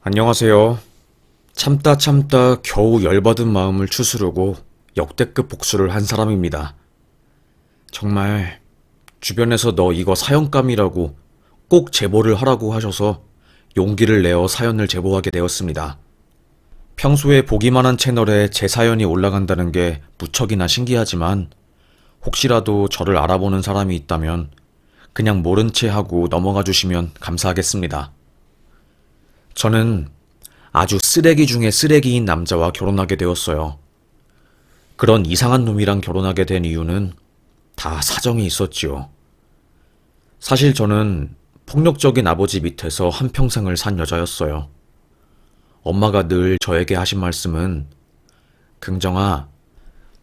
안녕하세요. 참다 참다 겨우 열받은 마음을 추스르고 역대급 복수를 한 사람입니다. 정말 주변에서 너 이거 사연감이라고 꼭 제보를 하라고 하셔서 용기를 내어 사연을 제보하게 되었습니다. 평소에 보기만 한 채널에 제 사연이 올라간다는 게 무척이나 신기하지만 혹시라도 저를 알아보는 사람이 있다면 그냥 모른 채 하고 넘어가 주시면 감사하겠습니다. 저는 아주 쓰레기 중에 쓰레기인 남자와 결혼하게 되었어요. 그런 이상한 놈이랑 결혼하게 된 이유는 다 사정이 있었지요. 사실 저는 폭력적인 아버지 밑에서 한평생을 산 여자였어요. 엄마가 늘 저에게 하신 말씀은 긍정아,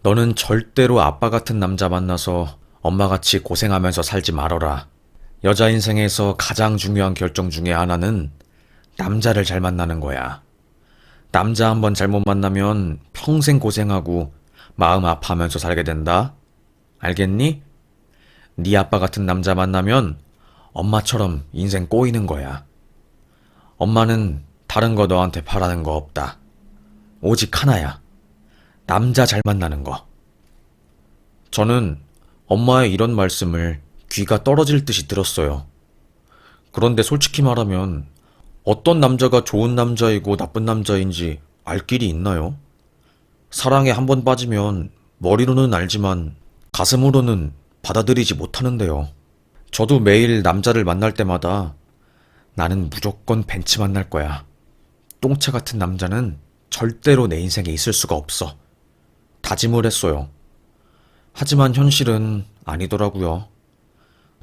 너는 절대로 아빠 같은 남자 만나서 엄마같이 고생하면서 살지 말어라. 여자 인생에서 가장 중요한 결정 중에 하나는 남자를 잘 만나는 거야. 남자 한번 잘못 만나면 평생 고생하고 마음 아파하면서 살게 된다. 알겠니? 네 아빠 같은 남자 만나면 엄마처럼 인생 꼬이는 거야. 엄마는 다른 거 너한테 바라는 거 없다. 오직 하나야. 남자 잘 만나는 거. 저는 엄마의 이런 말씀을 귀가 떨어질 듯이 들었어요. 그런데 솔직히 말하면 어떤 남자가 좋은 남자이고 나쁜 남자인지 알 길이 있나요? 사랑에 한 번 빠지면 머리로는 알지만 가슴으로는 받아들이지 못하는데요. 저도 매일 남자를 만날 때마다 나는 무조건 벤츠 만날 거야. 똥차 같은 남자는 절대로 내 인생에 있을 수가 없어. 다짐을 했어요. 하지만 현실은 아니더라고요.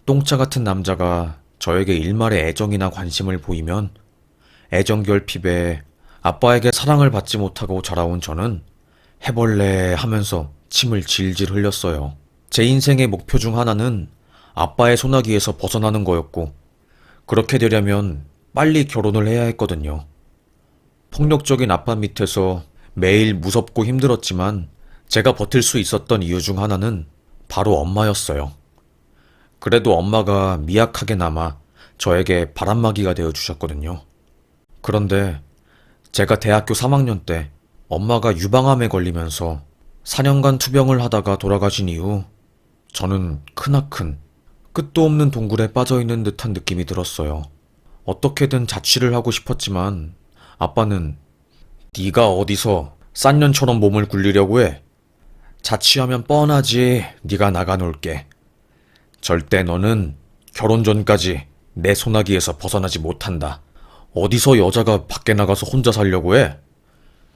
똥차 같은 남자가 저에게 일말의 애정이나 관심을 보이면 애정 결핍에 아빠에게 사랑을 받지 못하고 자라온 저는 해벌레 하면서 침을 질질 흘렸어요. 제 인생의 목표 중 하나는 아빠의 소나기에서 벗어나는 거였고, 그렇게 되려면 빨리 결혼을 해야 했거든요. 폭력적인 아빠 밑에서 매일 무섭고 힘들었지만 제가 버틸 수 있었던 이유 중 하나는 바로 엄마였어요. 그래도 엄마가 미약하게나마 저에게 바람막이가 되어 주셨거든요. 그런데 제가 대학교 3학년 때 엄마가 유방암에 걸리면서 4년간 투병을 하다가 돌아가신 이후 저는 크나큰 끝도 없는 동굴에 빠져있는 듯한 느낌이 들었어요. 어떻게든 자취를 하고 싶었지만 아빠는 네가 어디서 싼 년처럼 몸을 굴리려고 해. 자취하면 뻔하지. 네가 나가 놀게. 절대 너는 결혼 전까지 내 소나기에서 벗어나지 못한다. 어디서 여자가 밖에 나가서 혼자 살려고 해?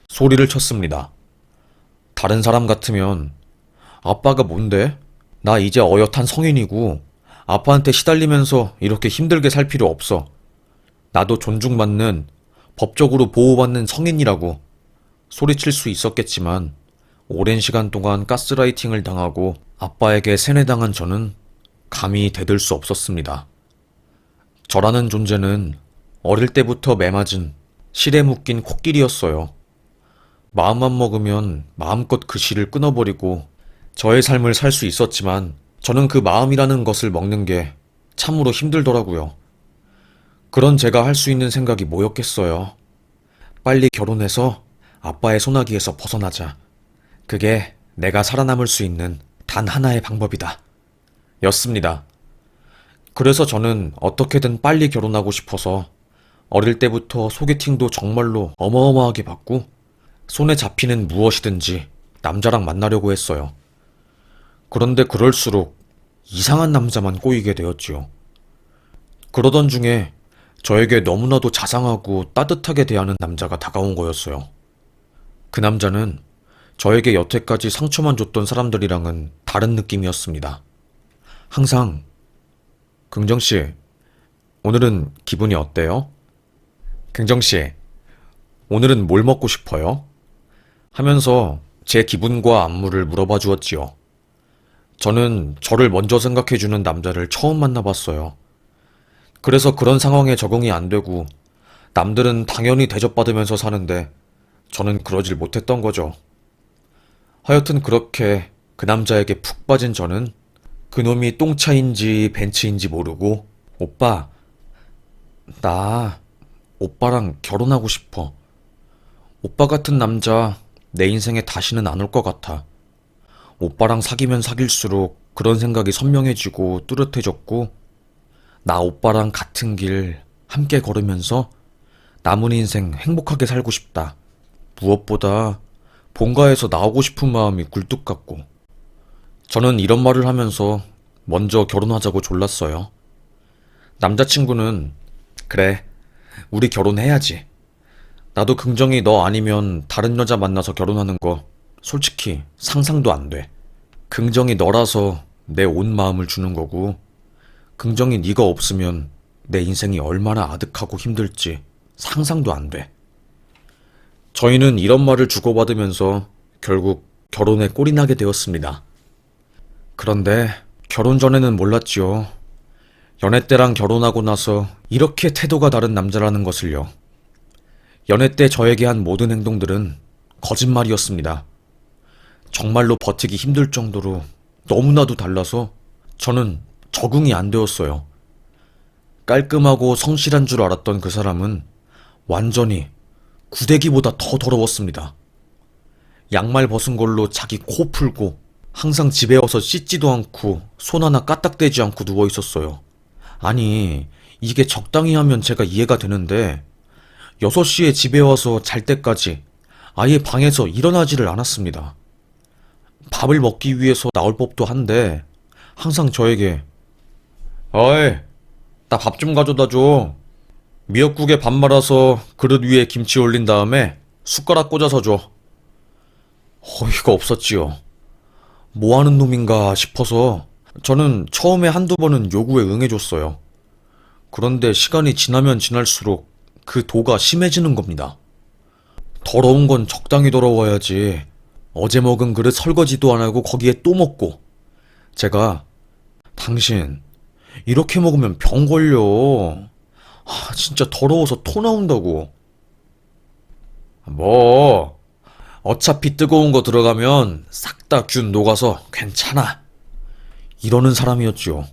소리를 쳤습니다. 다른 사람 같으면 아빠가 뭔데? 나 이제 어엿한 성인이고 아빠한테 시달리면서 이렇게 힘들게 살 필요 없어. 나도 존중받는, 법적으로 보호받는 성인이라고 소리칠 수 있었겠지만 오랜 시간 동안 가스라이팅을 당하고 아빠에게 세뇌당한 저는 감히 대들 수 없었습니다. 저라는 존재는 어릴 때부터 매맞은 실에 묶인 코끼리였어요. 마음만 먹으면 마음껏 그 실을 끊어버리고 저의 삶을 살 수 있었지만 저는 그 마음이라는 것을 먹는 게 참으로 힘들더라고요. 그런 제가 할 수 있는 생각이 뭐였겠어요. 빨리 결혼해서 아빠의 소나기에서 벗어나자. 그게 내가 살아남을 수 있는 단 하나의 방법이다. 였습니다. 그래서 저는 어떻게든 빨리 결혼하고 싶어서 어릴 때부터 소개팅도 정말로 어마어마하게 받고 손에 잡히는 무엇이든지 남자랑 만나려고 했어요. 그런데 그럴수록 이상한 남자만 꼬이게 되었지요. 그러던 중에 저에게 너무나도 자상하고 따뜻하게 대하는 남자가 다가온 거였어요. 그 남자는 저에게 여태까지 상처만 줬던 사람들이랑은 다른 느낌이었습니다. 항상 긍정씨, 오늘은 기분이 어때요? 긍정씨, 오늘은 뭘 먹고 싶어요? 하면서 제 기분과 안무를 물어봐 주었지요. 저는 저를 먼저 생각해주는 남자를 처음 만나봤어요. 그래서 그런 상황에 적응이 안 되고 남들은 당연히 대접받으면서 사는데 저는 그러질 못했던 거죠. 하여튼 그렇게 그 남자에게 푹 빠진 저는 그놈이 똥차인지 벤츠인지 모르고 오빠, 나 오빠랑 결혼하고 싶어. 오빠 같은 남자 내 인생에 다시는 안 올 것 같아. 오빠랑 사귀면 사귈수록 그런 생각이 선명해지고 뚜렷해졌고, 나 오빠랑 같은 길 함께 걸으면서 남은 인생 행복하게 살고 싶다. 무엇보다 본가에서 나오고 싶은 마음이 굴뚝 같고, 저는 이런 말을 하면서 먼저 결혼하자고 졸랐어요. 남자친구는 그래, 우리 결혼해야지. 나도 긍정이 너 아니면 다른 여자 만나서 결혼하는 거 솔직히 상상도 안 돼. 긍정이 너라서 내 온 마음을 주는 거고, 긍정이 네가 없으면 내 인생이 얼마나 아득하고 힘들지 상상도 안 돼. 저희는 이런 말을 주고받으면서 결국 결혼에 꼴이 나게 되었습니다. 그런데 결혼 전에는 몰랐지요. 연애 때랑 결혼하고 나서 이렇게 태도가 다른 남자라는 것을요. 연애 때 저에게 한 모든 행동들은 거짓말이었습니다. 정말로 버티기 힘들 정도로 너무나도 달라서 저는 적응이 안 되었어요. 깔끔하고 성실한 줄 알았던 그 사람은 완전히 구데기보다 더 더러웠습니다. 양말 벗은 걸로 자기 코 풀고 항상 집에 와서 씻지도 않고 손 하나 까딱대지 않고 누워 있었어요. 아니, 이게 적당히 하면 제가 이해가 되는데 6시에 집에 와서 잘 때까지 아예 방에서 일어나지를 않았습니다. 밥을 먹기 위해서 나올 법도 한데 항상 저에게 어이, 나 밥 좀 가져다 줘. 미역국에 밥 말아서 그릇 위에 김치 올린 다음에 숟가락 꽂아서 줘. 어이가 없었지요. 뭐 하는 놈인가 싶어서 저는 처음에 한두 번은 요구에 응해줬어요. 그런데 시간이 지나면 지날수록 그 도가 심해지는 겁니다. 더러운 건 적당히 더러워야지. 어제 먹은 그릇 설거지도 안 하고 거기에 또 먹고. 제가 당신 이렇게 먹으면 병 걸려. 진짜 더러워서 토 나온다고. 뭐 어차피 뜨거운 거 들어가면 싹 다 균 녹아서 괜찮아. 이러는 사람이었지요.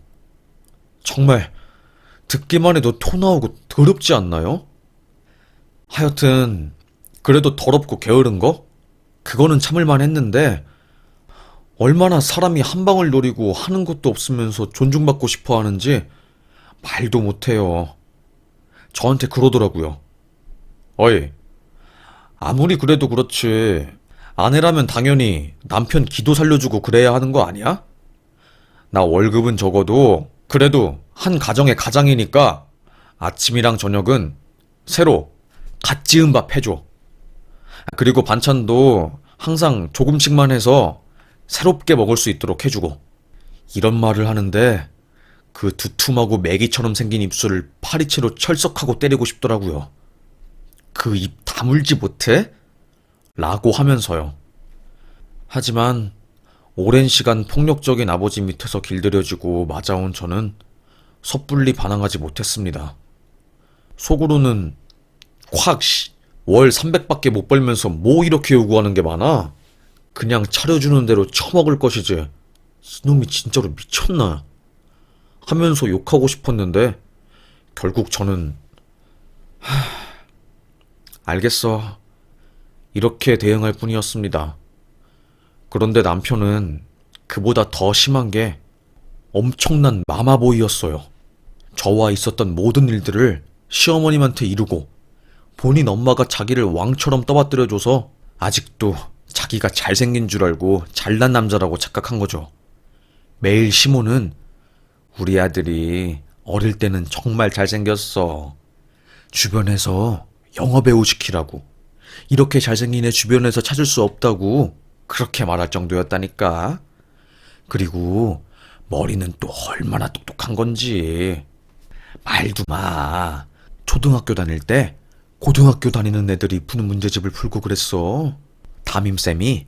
정말 듣기만 해도 토 나오고 더럽지 않나요? 하여튼 그래도 더럽고 게으른 거? 그거는 참을만 했는데 얼마나 사람이 한 방울 노리고 하는 것도 없으면서 존중받고 싶어 하는지 말도 못해요. 저한테 그러더라고요. 어이, 아무리 그래도 그렇지. 아내라면 당연히 남편 기도 살려주고 그래야 하는 거 아니야? 나 월급은 적어도 그래도 한 가정의 가장이니까 아침이랑 저녁은 새로 갓 지은 밥 해줘. 그리고 반찬도 항상 조금씩만 해서 새롭게 먹을 수 있도록 해주고. 이런 말을 하는데 그 두툼하고 메기처럼 생긴 입술을 파리채로 철썩하고 때리고 싶더라고요. 그 입 다물지 못해? 라고 하면서요. 하지만 오랜 시간 폭력적인 아버지 밑에서 길들여지고 맞아온 저는 섣불리 반항하지 못했습니다. 속으로는 콱 월 300밖에 못 벌면서 뭐 이렇게 요구하는 게 많아? 그냥 차려주는 대로 처먹을 것이지. 이놈이 진짜로 미쳤나? 하면서 욕하고 싶었는데 결국 저는 알겠어. 이렇게 대응할 뿐이었습니다. 그런데 남편은 그보다 더 심한 게 엄청난 마마보이였어요. 저와 있었던 모든 일들을 시어머님한테 이루고 본인 엄마가 자기를 왕처럼 떠받들여줘서 아직도 자기가 잘생긴 줄 알고 잘난 남자라고 착각한 거죠. 매일 시모는 우리 아들이 어릴 때는 정말 잘생겼어. 주변에서 영어배우 시키라고. 이렇게 잘생긴 애 주변에서 찾을 수 없다고 그렇게 말할 정도였다니까. 그리고 머리는 또 얼마나 똑똑한 건지. 말도 마. 초등학교 다닐 때 고등학교 다니는 애들이 푸는 문제집을 풀고 그랬어. 담임쌤이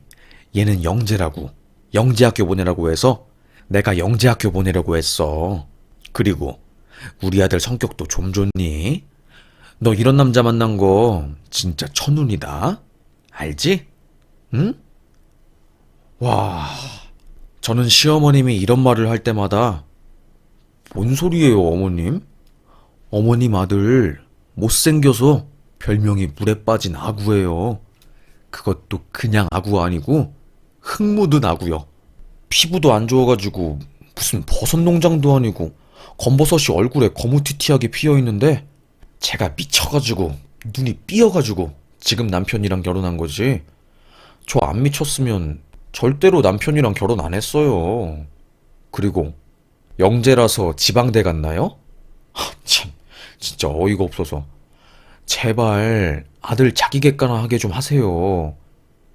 얘는 영재라고, 영재학교 보내라고 해서 내가 영재학교 보내려고 했어. 그리고 우리 아들 성격도 좀 좋니? 너 이런 남자 만난 거 진짜 천운이다. 알지? 응? 와, 저는 시어머님이 이런 말을 할 때마다 뭔 소리예요, 어머님? 어머님 아들 못생겨서 별명이 물에 빠진 아구예요. 그것도 그냥 아구가 아니고 흙 묻은 아구요. 피부도 안 좋아가지고 무슨 버섯 농장도 아니고 검버섯이 얼굴에 거무튀튀하게 피어있는데 제가 미쳐가지고 눈이 삐어가지고 지금 남편이랑 결혼한 거지. 저 안 미쳤으면 절대로 남편이랑 결혼 안 했어요. 그리고 영재라서 지방대 갔나요? 참, 진짜 어이가 없어서. 제발 아들 자기 객관화 하게 좀 하세요.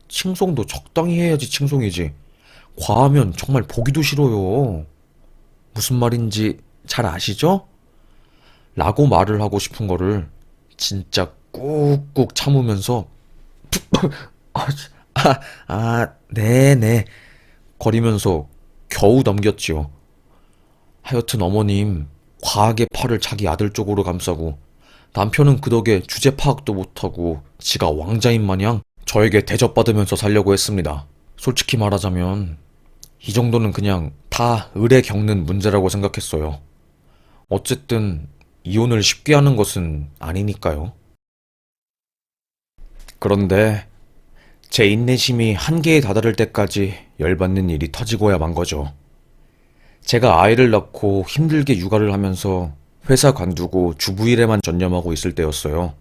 칭송도 적당히 해야지 칭송이지. 과하면 정말 보기도 싫어요. 무슨 말인지 잘 아시죠? 라고 말을 하고 싶은 거를 진짜 꾹꾹 참으면서 네네 거리면서 겨우 넘겼지요. 하여튼 어머님 과하게 팔을 자기 아들 쪽으로 감싸고 남편은 그 덕에 주제 파악도 못하고 지가 왕자인 마냥 저에게 대접받으면서 살려고 했습니다. 솔직히 말하자면 이 정도는 그냥 다 을에 겪는 문제라고 생각했어요. 어쨌든 이혼을 쉽게 하는 것은 아니니까요. 그런데 제 인내심이 한계에 다다를 때까지 열받는 일이 터지고야 만 거죠. 제가 아이를 낳고 힘들게 육아를 하면서 회사 관두고 주부일에만 전념하고 있을 때였어요.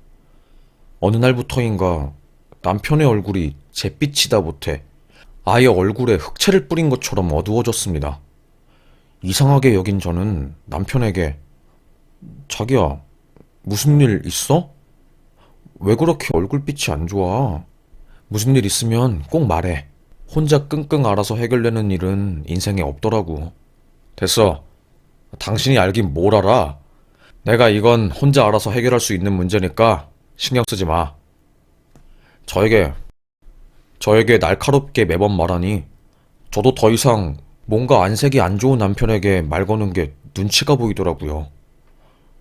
어느 날부터인가 남편의 얼굴이 잿빛이다 못해 아예 얼굴에 흑채를 뿌린 것처럼 어두워졌습니다. 이상하게 여긴 저는 남편에게 자기야, 무슨 일 있어? 왜 그렇게 얼굴빛이 안 좋아? 무슨 일 있으면 꼭 말해. 혼자 끙끙 앓아서 해결되는 일은 인생에 없더라고. 됐어. 당신이 알긴 뭘 알아? 내가 이건 혼자 알아서 해결할 수 있는 문제니까 신경 쓰지 마. 저에게, 저에게 날카롭게 매번 말하니 저도 더 이상 뭔가 안색이 안 좋은 남편에게 말 거는 게 눈치가 보이더라고요.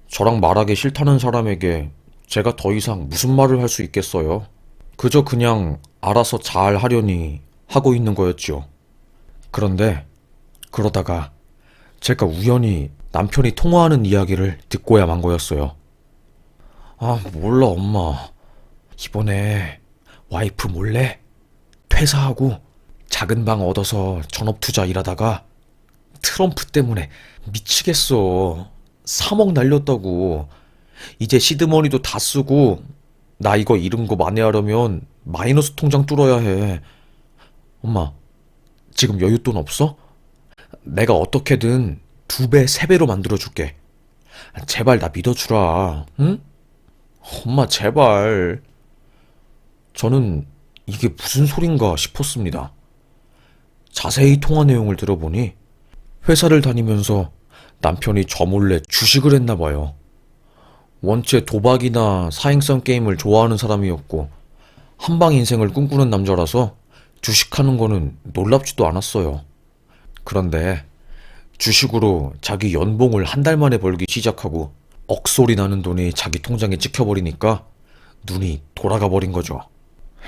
저랑 말하기 싫다는 사람에게 제가 더 이상 무슨 말을 할 수 있겠어요? 그저 그냥 알아서 잘 하려니 하고 있는 거였죠. 그런데 그러다가 제가 우연히 남편이 통화하는 이야기를 듣고야 만 거였어요. 아, 몰라, 엄마. 이번에 와이프 몰래 퇴사하고 작은 방 얻어서 전업투자 일하다가 트럼프 때문에 미치겠어. 3억 날렸다고. 이제 시드머니도 다 쓰고 나 이거 잃은 거 만회하려면 마이너스 통장 뚫어야 해. 엄마, 지금 여윳돈 없어? 내가 어떻게든 2배, 3배로 만들어줄게. 제발 나 믿어주라. 응? 엄마, 제발. 저는 이게 무슨 소린가 싶었습니다. 자세히 통화 내용을 들어보니 회사를 다니면서 남편이 저 몰래 주식을 했나 봐요. 원체 도박이나 사행성 게임을 좋아하는 사람이었고 한방 인생을 꿈꾸는 남자라서 주식하는 거는 놀랍지도 않았어요. 그런데 주식으로 자기 연봉을 한 달 만에 벌기 시작하고 억소리 나는 돈이 자기 통장에 찍혀버리니까 눈이 돌아가 버린 거죠.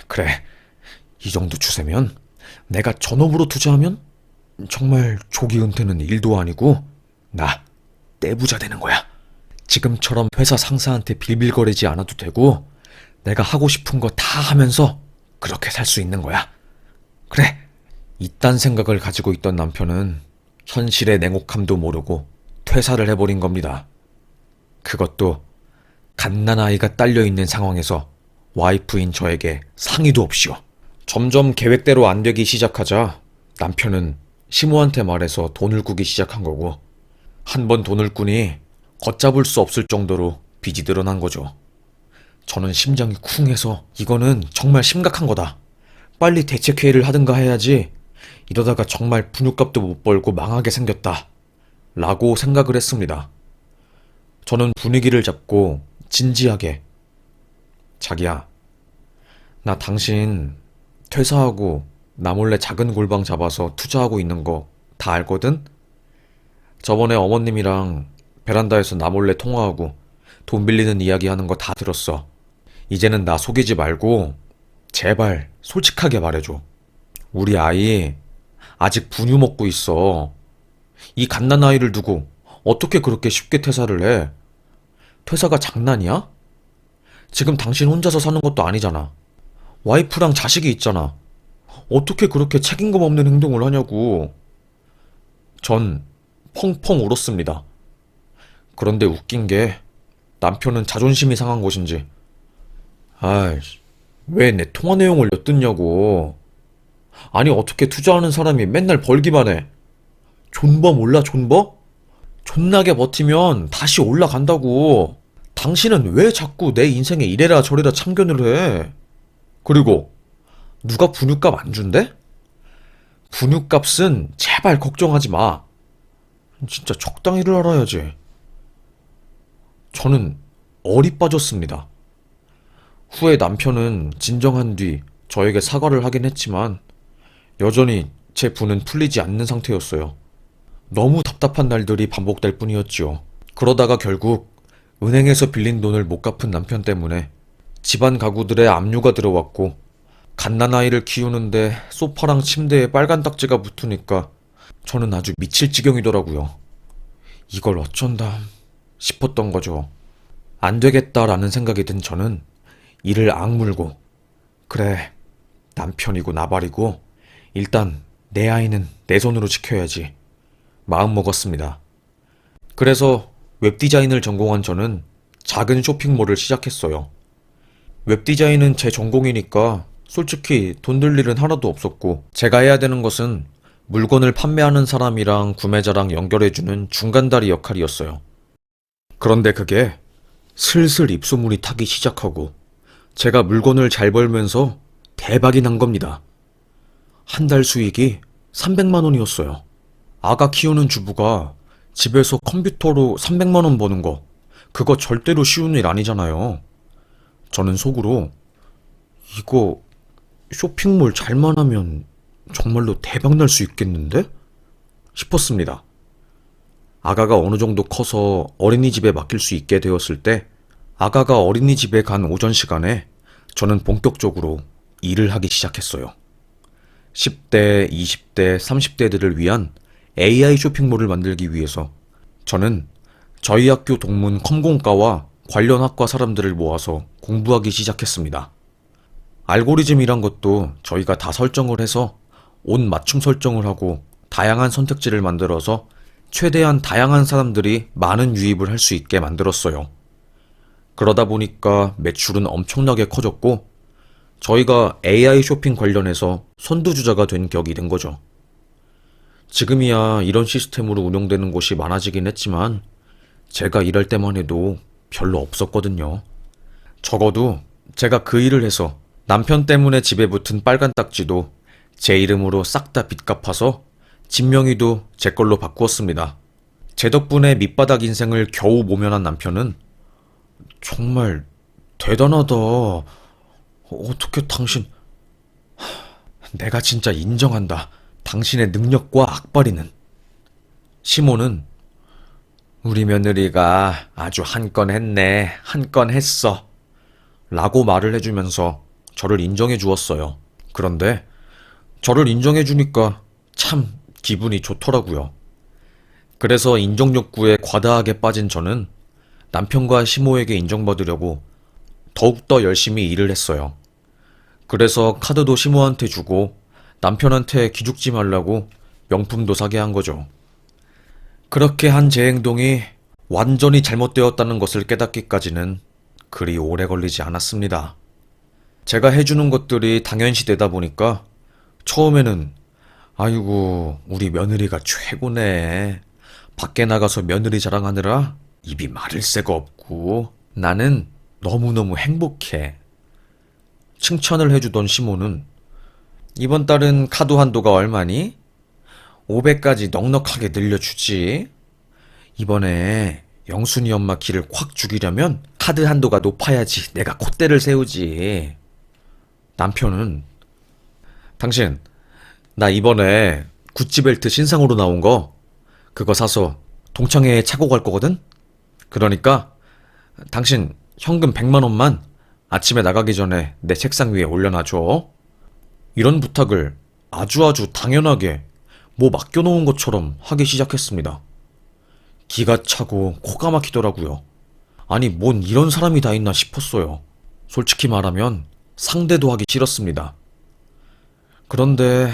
그래, 이 정도 추세면 내가 전업으로 투자하면 정말 조기 은퇴는 일도 아니고 나 떼부자 되는 거야. 지금처럼 회사 상사한테 빌빌거리지 않아도 되고 내가 하고 싶은 거 다 하면서 그렇게 살 수 있는 거야. 그래. 이딴 생각을 가지고 있던 남편은 현실의 냉혹함도 모르고 퇴사를 해버린 겁니다. 그것도 갓난아이가 딸려있는 상황에서 와이프인 저에게 상의도 없이요. 점점 계획대로 안 되기 시작하자 남편은 시모한테 말해서 돈을 꾸기 시작한 거고 한 번 돈을 꾸니 걷잡을 수 없을 정도로 빚이 늘어난 거죠. 저는 심장이 쿵해서 이거는 정말 심각한 거다. 빨리 대책회의를 하든가 해야지. 이러다가 정말 분유값도 못 벌고 망하게 생겼다. 라고 생각을 했습니다. 저는 분위기를 잡고 진지하게 자기야, 나 당신 퇴사하고 나 몰래 작은 골방 잡아서 투자하고 있는 거 다 알거든? 저번에 어머님이랑 베란다에서 나 몰래 통화하고 돈 빌리는 이야기 하는 거 다 들었어. 이제는 나 속이지 말고 제발 솔직하게 말해줘. 우리 아이 아직 분유 먹고 있어. 이 갓난아이를 두고 어떻게 그렇게 쉽게 퇴사를 해? 퇴사가 장난이야? 지금 당신 혼자서 사는 것도 아니잖아. 와이프랑 자식이 있잖아. 어떻게 그렇게 책임감 없는 행동을 하냐고. 전 펑펑 울었습니다. 그런데 웃긴 게 남편은 자존심이 상한 것인지, 아이씨, 왜 내 통화 내용을 엿듣냐고. 아니, 어떻게 투자하는 사람이 맨날 벌기만 해. 존버 몰라, 존버? 존나게 버티면 다시 올라간다고. 당신은 왜 자꾸 내 인생에 이래라 저래라 참견을 해? 그리고 누가 분유값 안 준대? 분유값은 제발 걱정하지 마. 진짜 적당히를 알아야지. 저는 얼이 빠졌습니다. 후에 남편은 진정한 뒤 저에게 사과를 하긴 했지만 여전히 제 분은 풀리지 않는 상태였어요. 너무 답답한 날들이 반복될 뿐이었지요. 그러다가 결국 은행에서 빌린 돈을 못 갚은 남편 때문에 집안 가구들의 압류가 들어왔고, 갓난아이를 키우는데 소파랑 침대에 빨간 딱지가 붙으니까 저는 아주 미칠 지경이더라고요. 이걸 어쩐다 싶었던 거죠. 안 되겠다라는 생각이 든 저는 이를 악물고, 그래, 남편이고 나발이고 일단 내 아이는 내 손으로 지켜야지 마음먹었습니다. 그래서 웹디자인을 전공한 저는 작은 쇼핑몰을 시작했어요. 웹디자인은 제 전공이니까 솔직히 돈 들 일은 하나도 없었고, 제가 해야 되는 것은 물건을 판매하는 사람이랑 구매자랑 연결해주는 중간다리 역할이었어요. 그런데 그게 슬슬 입소문이 타기 시작하고 제가 물건을 잘 벌면서 대박이 난 겁니다. 한 달 수익이 300만 원이었어요. 아가 키우는 주부가 집에서 컴퓨터로 300만 원 버는 거, 그거 절대로 쉬운 일 아니잖아요. 저는 속으로 이거 쇼핑몰 잘만 하면 정말로 대박 날 수 있겠는데? 싶었습니다. 아가가 어느 정도 커서 어린이집에 맡길 수 있게 되었을 때, 아가가 어린이집에 간 오전 시간에 저는 본격적으로 일을 하기 시작했어요. 10대, 20대, 30대들을 위한 AI 쇼핑몰을 만들기 위해서 저는 저희 학교 동문 컴공과와 관련 학과 사람들을 모아서 공부하기 시작했습니다. 알고리즘이란 것도 저희가 다 설정을 해서 옷 맞춤 설정을 하고 다양한 선택지를 만들어서 최대한 다양한 사람들이 많은 유입을 할 수 있게 만들었어요. 그러다 보니까 매출은 엄청나게 커졌고 저희가 AI 쇼핑 관련해서 선두주자가 된 격이 된 거죠. 지금이야 이런 시스템으로 운영되는 곳이 많아지긴 했지만 제가 일할 때만 해도 별로 없었거든요. 적어도 제가 그 일을 해서 남편 때문에 집에 붙은 빨간 딱지도 제 이름으로 싹 다 빚갚아서 집 명의도 제 걸로 바꾸었습니다. 제 덕분에 밑바닥 인생을 겨우 모면한 남편은 정말 대단하다. 어떻게 당신... 내가 진짜 인정한다. 당신의 능력과 악바리는. 시모는 우리 며느리가 아주 한 건 했네, 한 건 했어 라고 말을 해주면서 저를 인정해 주었어요. 그런데 저를 인정해 주니까 참 기분이 좋더라고요. 그래서 인정 욕구에 과다하게 빠진 저는 남편과 시모에게 인정받으려고 더욱더 열심히 일을 했어요. 그래서 카드도 시모한테 주고 남편한테 기죽지 말라고 명품도 사게 한 거죠. 그렇게 한 제 행동이 완전히 잘못되었다는 것을 깨닫기까지는 그리 오래 걸리지 않았습니다. 제가 해주는 것들이 당연시 되다 보니까 처음에는 아이고 우리 며느리가 최고네, 밖에 나가서 며느리 자랑하느라 입이 마를 새가 없고 나는 너무너무 행복해 칭찬을 해주던 시모는 이번 달은 카드 한도가 얼마니? 500까지 넉넉하게 늘려주지. 이번에 영순이 엄마 기를 확 죽이려면 카드 한도가 높아야지 내가 콧대를 세우지. 남편은 당신 나 이번에 구찌 벨트 신상으로 나온 거 그거 사서 동창회에 차고 갈 거거든? 그러니까 당신 현금 100만 원만 아침에 나가기 전에 내 책상 위에 올려놔줘. 이런 부탁을 아주 당연하게 뭐 맡겨놓은 것처럼 하기 시작했습니다. 기가 차고 코가 막히더라고요. 아니 뭔 이런 사람이 다 있나 싶었어요. 솔직히 말하면 상대도 하기 싫었습니다. 그런데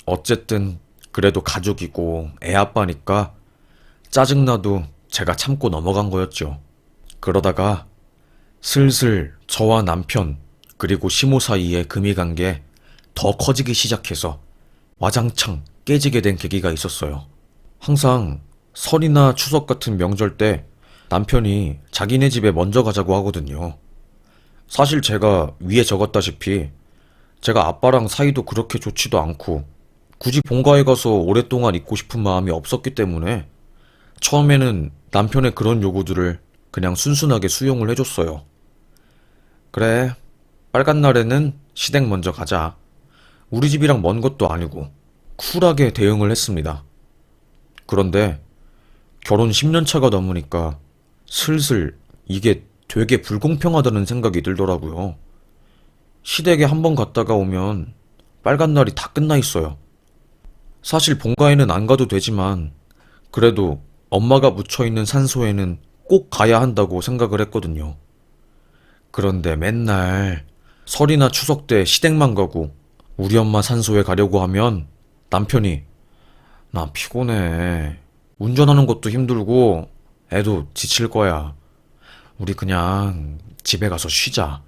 어쨌든 그래도 가족이고 애 아빠니까 짜증나도 제가 참고 넘어간 거였죠. 그러다가 슬슬 저와 남편 그리고 시모 사이에 금이 간 게 더 커지기 시작해서 와장창 깨지게 된 계기가 있었어요. 항상 설이나 추석 같은 명절 때 남편이 자기네 집에 먼저 가자고 하거든요. 사실 제가 위에 적었다시피 제가 아빠랑 사이도 그렇게 좋지도 않고 굳이 본가에 가서 오랫동안 있고 싶은 마음이 없었기 때문에 처음에는 남편의 그런 요구들을 그냥 순순하게 수용을 해줬어요. 그래, 빨간 날에는 시댁 먼저 가자. 우리 집이랑 먼 것도 아니고 쿨하게 대응을 했습니다. 그런데 결혼 10년 차가 넘으니까 슬슬 이게 되게 불공평하다는 생각이 들더라고요. 시댁에 한 번 갔다가 오면 빨간 날이 다 끝나 있어요. 사실 본가에는 안 가도 되지만 그래도 엄마가 묻혀있는 산소에는 꼭 가야 한다고 생각을 했거든요. 그런데 맨날 설이나 추석 때 시댁만 가고 우리 엄마 산소에 가려고 하면 남편이 나 피곤해. 운전하는 것도 힘들고 애도 지칠 거야. 우리 그냥 집에 가서 쉬자.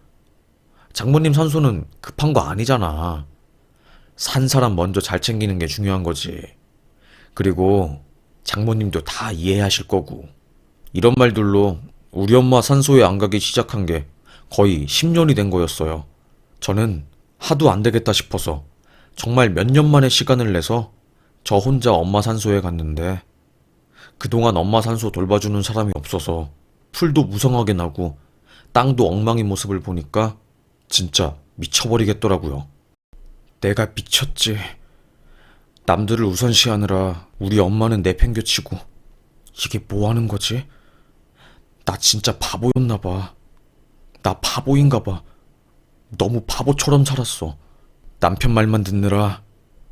장모님 산소는 급한 거 아니잖아. 산 사람 먼저 잘 챙기는 게 중요한 거지. 그리고 장모님도 다 이해하실 거고. 이런 말들로 우리 엄마 산소에 안 가기 시작한 게 거의 10년이 된 거였어요. 저는 하도 안 되겠다 싶어서 정말 몇 년 만에 시간을 내서 저 혼자 엄마 산소에 갔는데 그동안 엄마 산소 돌봐주는 사람이 없어서 풀도 무성하게 나고 땅도 엉망인 모습을 보니까 진짜 미쳐버리겠더라고요. 내가 미쳤지. 남들을 우선시하느라 우리 엄마는 내팽개치고 이게 뭐 하는 거지? 나 진짜 바보였나 봐. 나 바보인가 봐. 너무 바보처럼 살았어. 남편 말만 듣느라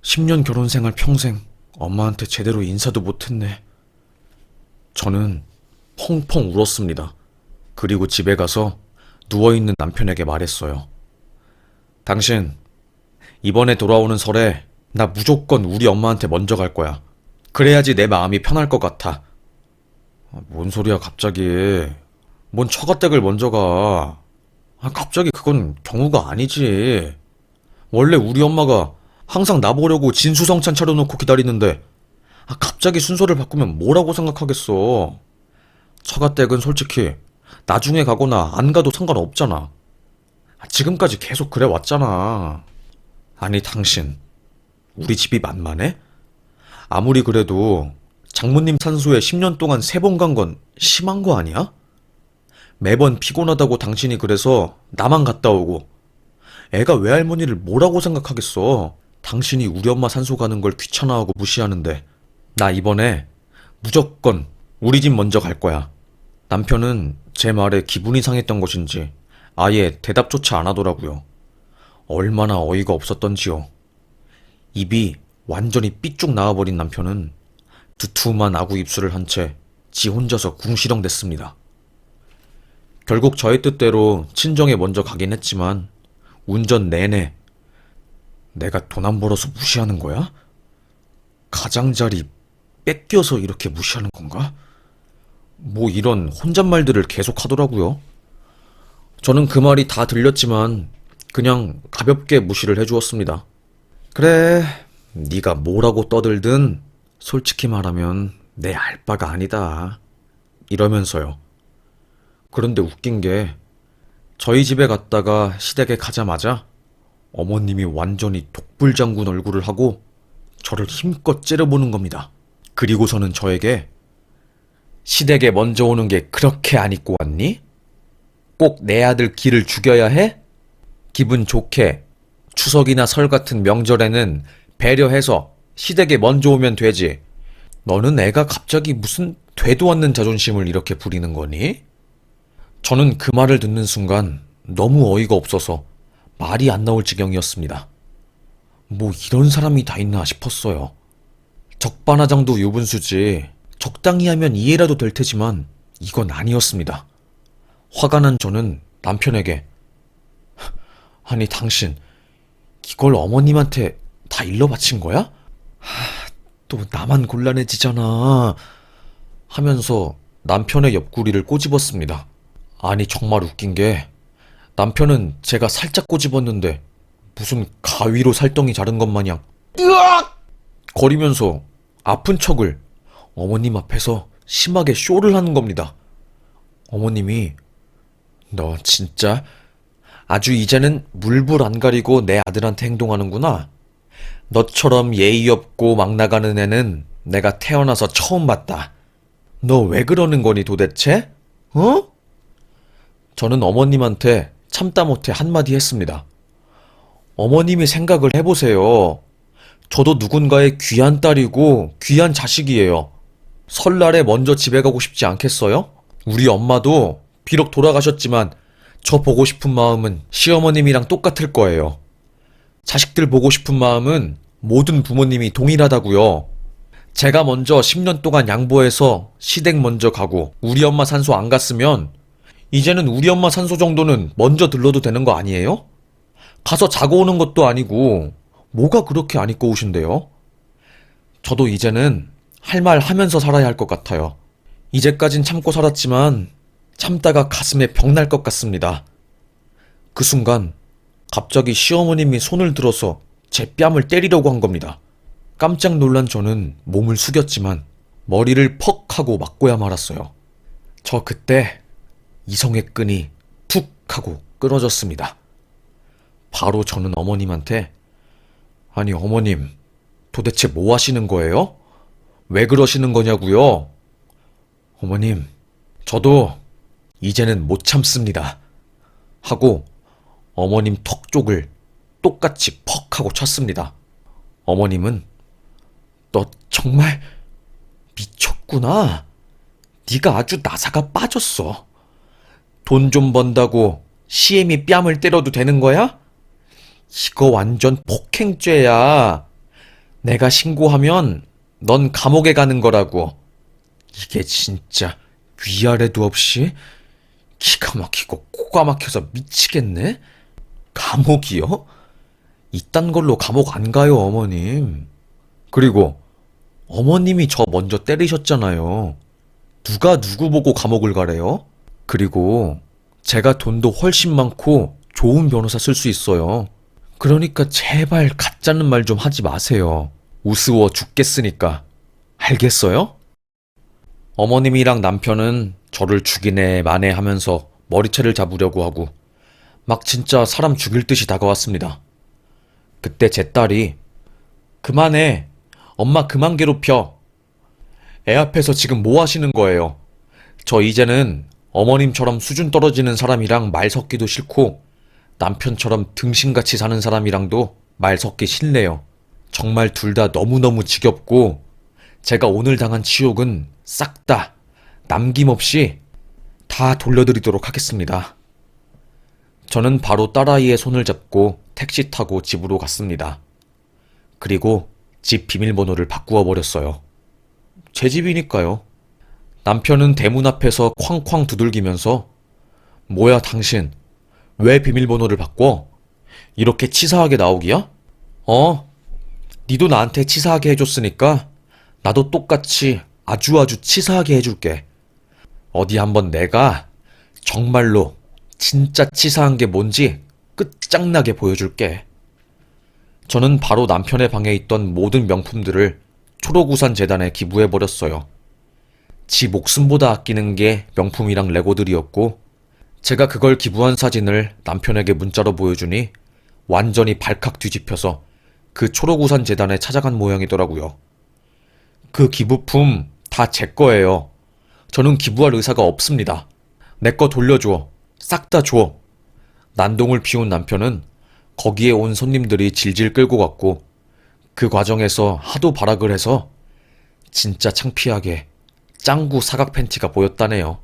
10년 결혼 생활 평생 엄마한테 제대로 인사도 못했네. 저는 펑펑 울었습니다. 그리고 집에 가서 누워있는 남편에게 말했어요. 당신, 이번에 돌아오는 설에 나 무조건 우리 엄마한테 먼저 갈 거야. 그래야지 내 마음이 편할 것 같아. 뭔 소리야 갑자기. 뭔 처가댁을 먼저 가. 갑자기 그건 경우가 아니지. 원래 우리 엄마가 항상 나보려고 진수성찬 차려놓고 기다리는데 갑자기 순서를 바꾸면 뭐라고 생각하겠어. 처가댁은 솔직히 나중에 가거나 안 가도 상관없잖아. 지금까지 계속 그래 왔잖아. 아니 당신 우리 집이 만만해? 아무리 그래도 장모님 산소에 10년 동안 3번 간 건 심한 거 아니야? 매번 피곤하다고 당신이 그래서 나만 갔다 오고 애가 외할머니를 뭐라고 생각하겠어. 당신이 우리 엄마 산소 가는 걸 귀찮아하고 무시하는데 나 이번에 무조건 우리 집 먼저 갈 거야. 남편은 제 말에 기분이 상했던 것인지 아예 대답조차 안 하더라고요. 얼마나 어이가 없었던지요. 입이 완전히 삐쭉 나와버린 남편은 두툼한 아구 입술을 한 채 지 혼자서 궁시렁 댔습니다. 결국 저의 뜻대로 친정에 먼저 가긴 했지만 운전 내내 내가 돈 안 벌어서 무시하는 거야? 가장자리 뺏겨서 이렇게 무시하는 건가? 뭐 이런 혼잣말들을 계속 하더라고요. 저는 그 말이 다 들렸지만 그냥 가볍게 무시를 해주었습니다. 그래, 네가 뭐라고 떠들든 솔직히 말하면 내 알바가 아니다. 이러면서요. 그런데 웃긴 게 저희 집에 갔다가 시댁에 가자마자 어머님이 완전히 독불장군 얼굴을 하고 저를 힘껏 째려보는 겁니다. 그리고서는 저에게 시댁에 먼저 오는 게 그렇게 안 입고 왔니? 꼭 내 아들 기를 죽여야 해? 기분 좋게 추석이나 설 같은 명절에는 배려해서 시댁에 먼저 오면 되지. 너는 애가 갑자기 무슨 되도 않는 자존심을 이렇게 부리는 거니? 저는 그 말을 듣는 순간 너무 어이가 없어서 말이 안 나올 지경이었습니다. 뭐 이런 사람이 다 있나 싶었어요. 적반하장도 유분수지. 적당히 하면 이해라도 될 테지만 이건 아니었습니다. 화가 난 저는 남편에게 아니, 당신, 이걸 어머님한테 다 일러 바친 거야? 또 나만 곤란해지잖아. 하면서 남편의 옆구리를 꼬집었습니다. 아니, 정말 웃긴 게 남편은 제가 살짝 꼬집었는데 무슨 가위로 살덩이 자른 것 마냥 으악! 거리면서 아픈 척을 어머님 앞에서 심하게 쇼를 하는 겁니다. 어머님이 너 진짜 아주 이제는 물불 안 가리고 내 아들한테 행동하는구나. 너처럼 예의 없고 막 나가는 애는 내가 태어나서 처음 봤다. 너 왜 그러는 거니 도대체? 어? 저는 어머님한테 참다 못해 한마디 했습니다. 어머님이 생각을 해보세요. 저도 누군가의 귀한 딸이고 귀한 자식이에요. 설날에 먼저 집에 가고 싶지 않겠어요? 우리 엄마도 비록 돌아가셨지만 저 보고 싶은 마음은 시어머님이랑 똑같을 거예요. 자식들 보고 싶은 마음은 모든 부모님이 동일하다고요. 제가 먼저 10년 동안 양보해서 시댁 먼저 가고 우리 엄마 산소 안 갔으면 이제는 우리 엄마 산소 정도는 먼저 들러도 되는 거 아니에요? 가서 자고 오는 것도 아니고 뭐가 그렇게 안 입고 오신대요? 저도 이제는 할 말 하면서 살아야 할 것 같아요. 이제까진 참고 살았지만 참다가 가슴에 병 날 것 같습니다. 그 순간 갑자기 시어머님이 손을 들어서 제 뺨을 때리려고 한 겁니다. 깜짝 놀란 저는 몸을 숙였지만 머리를 퍽 하고 맞고야 말았어요. 저 그때 이성의 끈이 툭 하고 끊어졌습니다. 바로 저는 어머님한테 아니 어머님 도대체 뭐 하시는 거예요? 왜 그러시는 거냐고요? 어머님 저도 이제는 못 참습니다. 하고 어머님 턱 쪽을 똑같이 퍽 하고 쳤습니다. 어머님은 너 정말 미쳤구나. 네가 아주 나사가 빠졌어. 돈 좀 번다고 시애미 뺨을 때려도 되는 거야? 이거 완전 폭행죄야. 내가 신고하면 넌 감옥에 가는 거라고. 이게 진짜 위아래도 없이 기가 막히고 코가 막혀서 미치겠네? 감옥이요? 이딴 걸로 감옥 안 가요, 어머님. 그리고 어머님이 저 먼저 때리셨잖아요. 누가 누구 보고 감옥을 가래요? 그리고 제가 돈도 훨씬 많고 좋은 변호사 쓸 수 있어요. 그러니까 제발 가짜는 말 좀 하지 마세요. 우스워 죽겠으니까. 알겠어요? 어머님이랑 남편은 저를 죽이네 마네 하면서 머리채를 잡으려고 하고 막 진짜 사람 죽일 듯이 다가왔습니다. 그때 제 딸이 그만해. 엄마 그만 괴롭혀. 애 앞에서 지금 뭐 하시는 거예요? 저 이제는 어머님처럼 수준 떨어지는 사람이랑 말 섞기도 싫고 남편처럼 등신같이 사는 사람이랑도 말 섞기 싫네요. 정말 둘 다 너무너무 지겹고 제가 오늘 당한 치욕은 싹 다 남김없이 다 돌려드리도록 하겠습니다. 저는 바로 딸아이의 손을 잡고 택시 타고 집으로 갔습니다. 그리고 집 비밀번호를 바꾸어 버렸어요. 제 집이니까요. 남편은 대문 앞에서 쾅쾅 두들기면서 뭐야 당신 왜 비밀번호를 바꿔? 이렇게 치사하게 나오기야? 니도 나한테 치사하게 해줬으니까 나도 똑같이 아주 치사하게 해줄게. 어디 한번 내가 정말로 진짜 치사한 게 뭔지 끝장나게 보여줄게. 저는 바로 남편의 방에 있던 모든 명품들을 초록우산 재단에 기부해버렸어요. 지 목숨보다 아끼는 게 명품이랑 레고들이었고 제가 그걸 기부한 사진을 남편에게 문자로 보여주니 완전히 발칵 뒤집혀서 그 초록우산 재단에 찾아간 모양이더라고요. 그 기부품 다 제 거예요. 저는 기부할 의사가 없습니다. 내 거 돌려줘. 싹 다 줘. 난동을 피운 남편은 거기에 온 손님들이 질질 끌고 갔고 그 과정에서 하도 발악을 해서 진짜 창피하게 짱구 사각 팬티가 보였다네요.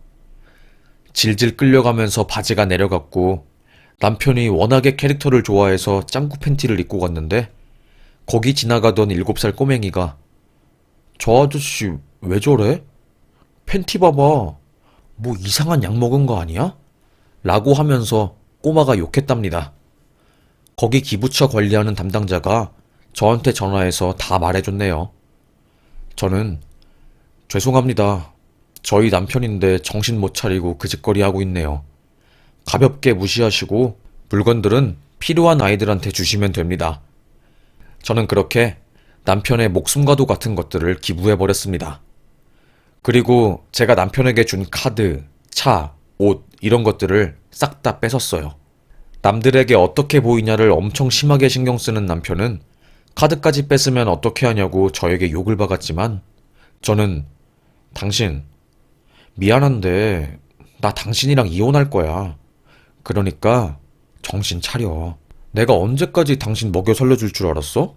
질질 끌려가면서 바지가 내려갔고 남편이 워낙에 캐릭터를 좋아해서 짱구 팬티를 입고 갔는데 거기 지나가던 7살 꼬맹이가 저 아저씨 왜 저래? 팬티 봐봐. 뭐 이상한 약 먹은 거 아니야? 라고 하면서 꼬마가 욕했답니다. 거기 기부처 관리하는 담당자가 저한테 전화해서 다 말해줬네요. 저는 죄송합니다. 저희 남편인데 정신 못 차리고 그 짓거리 하고 있네요. 가볍게 무시하시고 물건들은 필요한 아이들한테 주시면 됩니다. 저는 그렇게 남편의 목숨과도 같은 것들을 기부해버렸습니다. 그리고 제가 남편에게 준 카드, 차, 옷 이런 것들을 싹 다 뺏었어요. 남들에게 어떻게 보이냐를 엄청 심하게 신경 쓰는 남편은 카드까지 뺏으면 어떻게 하냐고 저에게 욕을 박았지만 저는 당신 미안한데 나 당신이랑 이혼할 거야. 그러니까 정신 차려. 내가 언제까지 당신 먹여 살려줄 줄 알았어?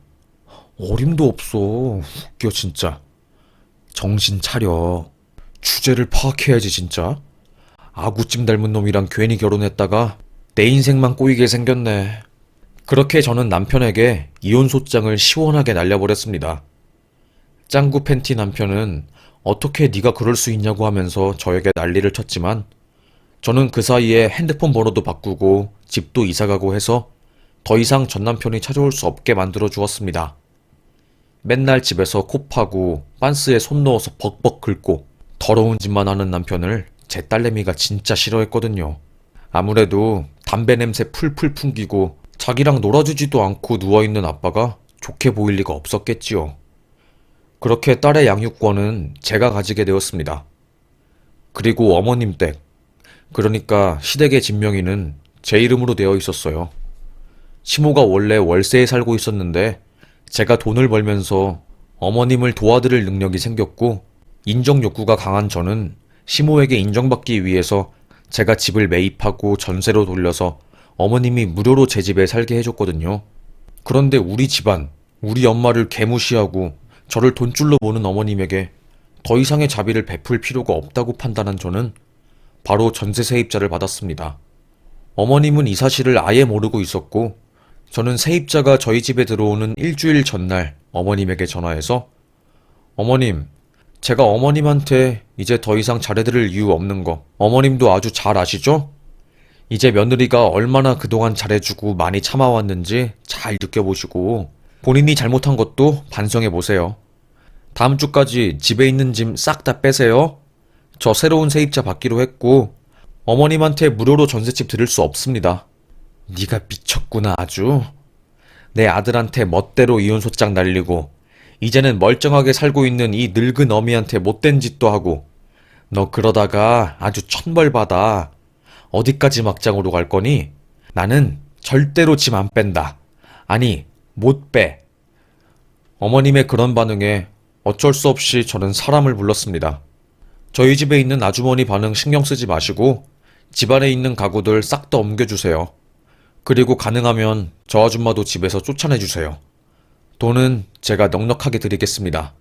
어림도 없어. 웃겨 진짜. 정신 차려. 주제를 파악해야지 진짜. 아구찜 닮은 놈이랑 괜히 결혼했다가 내 인생만 꼬이게 생겼네. 그렇게 저는 남편에게 이혼 소장을 시원하게 날려버렸습니다. 짱구 팬티 남편은 어떻게 네가 그럴 수 있냐고 하면서 저에게 난리를 쳤지만 저는 그 사이에 핸드폰 번호도 바꾸고 집도 이사가고 해서 더 이상 전 남편이 찾아올 수 없게 만들어 주었습니다. 맨날 집에서 코 파고 빤스에 손 넣어서 벅벅 긁고 더러운 짓만 하는 남편을 제 딸내미가 진짜 싫어했거든요. 아무래도 담배 냄새 풀풀 풍기고 자기랑 놀아주지도 않고 누워있는 아빠가 좋게 보일 리가 없었겠지요. 그렇게 딸의 양육권은 제가 가지게 되었습니다. 그리고 어머님 댁, 그러니까 시댁의 진명이는 제 이름으로 되어 있었어요. 시모가 원래 월세에 살고 있었는데 제가 돈을 벌면서 어머님을 도와드릴 능력이 생겼고 인정 욕구가 강한 저는 시모에게 인정받기 위해서 제가 집을 매입하고 전세로 돌려서 어머님이 무료로 제 집에 살게 해줬거든요. 그런데 우리 집안, 우리 엄마를 개무시하고 저를 돈줄로 보는 어머님에게 더 이상의 자비를 베풀 필요가 없다고 판단한 저는 바로 전세 세입자를 받았습니다. 어머님은 이 사실을 아예 모르고 있었고 저는 세입자가 저희 집에 들어오는 일주일 전날 어머님에게 전화해서 어머님, 제가 어머님한테 이제 더 이상 잘해드릴 이유 없는 거 어머님도 아주 잘 아시죠? 이제 며느리가 얼마나 그동안 잘해주고 많이 참아왔는지 잘 느껴보시고 본인이 잘못한 것도 반성해보세요. 다음 주까지 집에 있는 짐 싹 다 빼세요. 저 새로운 세입자 받기로 했고 어머님한테 무료로 전셋집 드릴 수 없습니다. 네가 미쳤구나 아주. 내 아들한테 멋대로 이혼소장 날리고 이제는 멀쩡하게 살고 있는 이 늙은 어미한테 못된 짓도 하고 너 그러다가 아주 천벌받아. 어디까지 막장으로 갈 거니? 나는 절대로 짐 안 뺀다. 아니 못 빼. 어머님의 그런 반응에 어쩔 수 없이 저는 사람을 불렀습니다. 저희 집에 있는 아주머니 반응 신경 쓰지 마시고 집안에 있는 가구들 싹 다 옮겨주세요. 그리고 가능하면 저 아줌마도 집에서 쫓아내주세요. 돈은 제가 넉넉하게 드리겠습니다.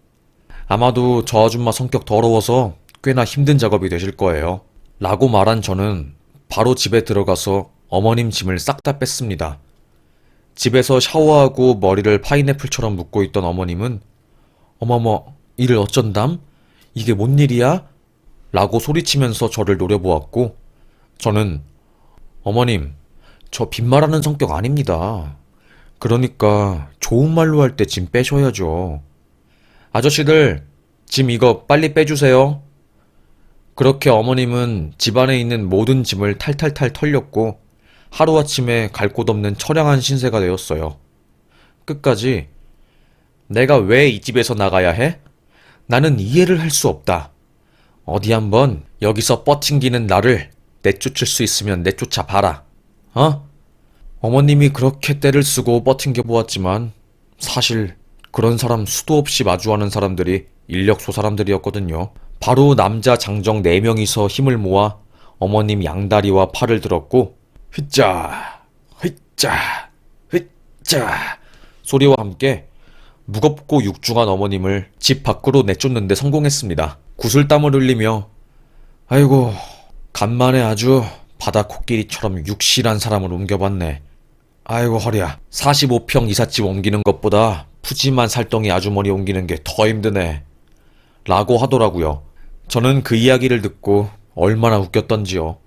아마도 저 아줌마 성격 더러워서 꽤나 힘든 작업이 되실 거예요. 라고 말한 저는 바로 집에 들어가서 어머님 짐을 싹 다 뺐습니다. 집에서 샤워하고 머리를 파인애플처럼 묶고 있던 어머님은 어머머, 이를 어쩐담? 이게 뭔 일이야? 라고 소리치면서 저를 노려보았고 저는 어머님, 저 빈말하는 성격 아닙니다. 그러니까 좋은 말로 할 때 짐 빼셔야죠. 아저씨들, 짐 이거 빨리 빼주세요. 그렇게 어머님은 집안에 있는 모든 짐을 탈탈탈 털렸고 하루아침에 갈 곳 없는 처량한 신세가 되었어요. 끝까지 내가 왜 이 집에서 나가야 해? 나는 이해를 할 수 없다. 어디 한번 여기서 뻗팅기는 나를 내쫓을 수 있으면 내쫓아 봐라. 어? 어머님이 그렇게 떼를 쓰고 뻗팅겨 보았지만 사실 그런 사람 수도 없이 마주하는 사람들이 인력소 사람들이었거든요. 바로 남자 장정 4명이서 힘을 모아 어머님 양다리와 팔을 들었고 휘짜 휘짜 휘짜 소리와 함께 무겁고 육중한 어머님을 집 밖으로 내쫓는데 성공했습니다. 구슬땀을 흘리며 아이고 간만에 아주 바다 코끼리처럼 육실한 사람을 옮겨봤네. 아이고 허리야. 45평 이삿집 옮기는 것보다 푸짐한 살덩이 아주머니 옮기는 게 더 힘드네. 라고 하더라고요. 저는 그 이야기를 듣고 얼마나 웃겼던지요.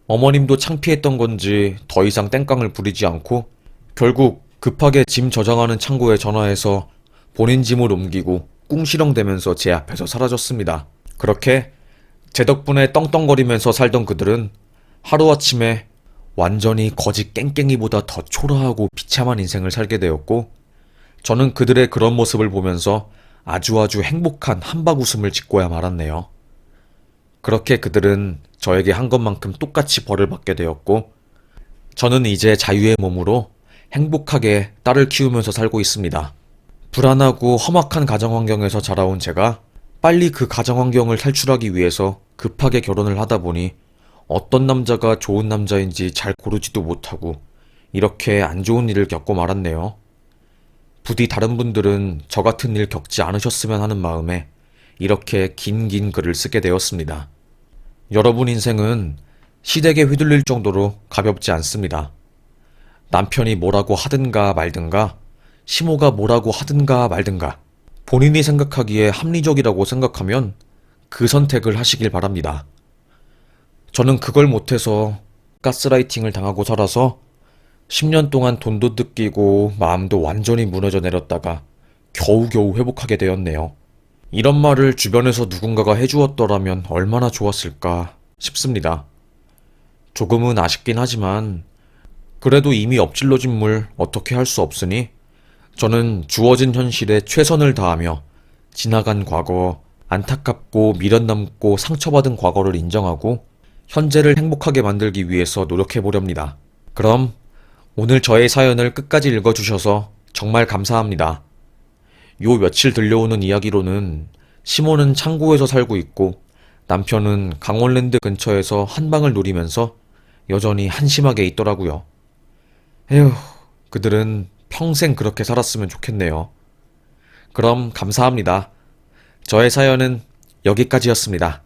어머님도 창피했던 건지 더 이상 땡깡을 부리지 않고 결국 급하게 짐 저장하는 창고에 전화해서 본인 짐을 옮기고 꿍시렁대면서 제 앞에서 사라졌습니다. 그렇게 제 덕분에 떵떵거리면서 살던 그들은 하루아침에 완전히 거지 깽깽이보다 더 초라하고 비참한 인생을 살게 되었고, 저는 그들의 그런 모습을 보면서 아주 행복한 한박 웃음을 짓고야 말았네요. 그렇게 그들은 저에게 한 것만큼 똑같이 벌을 받게 되었고, 저는 이제 자유의 몸으로 행복하게 딸을 키우면서 살고 있습니다. 불안하고 험악한 가정 환경에서 자라온 제가 빨리 그 가정 환경을 탈출하기 위해서 급하게 결혼을 하다 보니 어떤 남자가 좋은 남자인지 잘 고르지도 못하고 이렇게 안 좋은 일을 겪고 말았네요. 부디 다른 분들은 저 같은 일 겪지 않으셨으면 하는 마음에 이렇게 긴 글을 쓰게 되었습니다. 여러분 인생은 시댁에 휘둘릴 정도로 가볍지 않습니다. 남편이 뭐라고 하든가 말든가, 시모가 뭐라고 하든가 말든가, 본인이 생각하기에 합리적이라고 생각하면 그 선택을 하시길 바랍니다. 저는 그걸 못해서 가스라이팅을 당하고 살아서 10년 동안 돈도 뜯기고 마음도 완전히 무너져 내렸다가 겨우겨우 회복하게 되었네요. 이런 말을 주변에서 누군가가 해주었더라면 얼마나 좋았을까 싶습니다. 조금은 아쉽긴 하지만 그래도 이미 엎질러진 물 어떻게 할 수 없으니 저는 주어진 현실에 최선을 다하며 지나간 과거, 안타깝고 미련 남고 상처받은 과거를 인정하고 현재를 행복하게 만들기 위해서 노력해 보렵니다. 그럼 오늘 저의 사연을 끝까지 읽어주셔서 정말 감사합니다. 요 며칠 들려오는 이야기로는 시모는 창고에서 살고 있고 남편은 강원랜드 근처에서 한방을 노리면서 여전히 한심하게 있더라고요. 에휴, 그들은 평생 그렇게 살았으면 좋겠네요. 그럼 감사합니다. 저의 사연은 여기까지였습니다.